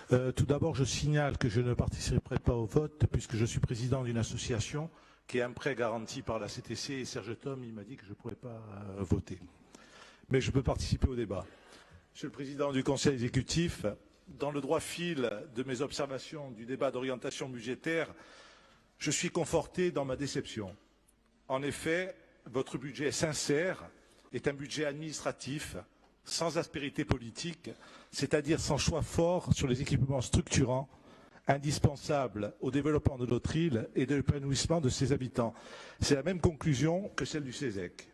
Tout d'abord, je signale que je ne participerai pas au vote puisque je suis président d'une association qui est un prêt garanti par la CTC et Serge Thom, il m'a dit que je ne pourrais pas voter. Mais je peux participer au débat. Monsieur le Président du Conseil exécutif, dans le droit fil de mes observations du débat d'orientation budgétaire, je suis conforté dans ma déception. En effet, votre budget sincère est un budget administratif, sans aspérité politique, c'est-à-dire sans choix fort sur les équipements structurants indispensables au développement de notre île et de l'épanouissement de ses habitants. C'est la même conclusion que celle du CESEC.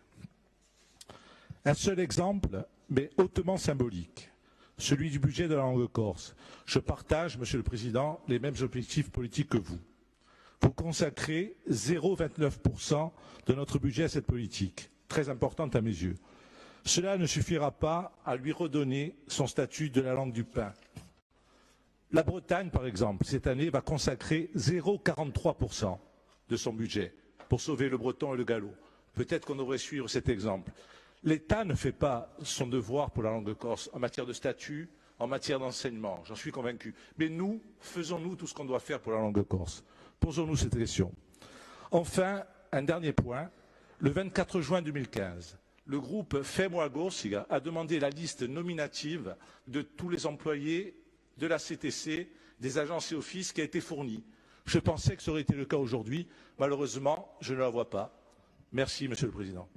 Un seul exemple, mais hautement symbolique, celui du budget de la langue corse. Je partage, Monsieur le Président, les mêmes objectifs politiques que vous. Vous consacrez 0,29% de notre budget à cette politique, très importante à mes yeux. Cela ne suffira pas à lui redonner son statut de la langue du pain. La Bretagne, par exemple, cette année, va consacrer 0,43% de son budget pour sauver le breton et le gallo. Peut-être qu'on devrait suivre cet exemple. L'État ne fait pas son devoir pour la langue corse en matière de statut, en matière d'enseignement, j'en suis convaincu. Mais nous, faisons-nous tout ce qu'on doit faire pour la langue corse? Posons-nous cette question. Enfin, un dernier point. Le 24 juin 2015, le groupe Femo Agorsiga a demandé la liste nominative de tous les employés de la CTC, des agences et offices qui a été fournie. Je pensais que ça aurait été le cas aujourd'hui. Malheureusement, je ne la vois pas. Merci, Monsieur le Président.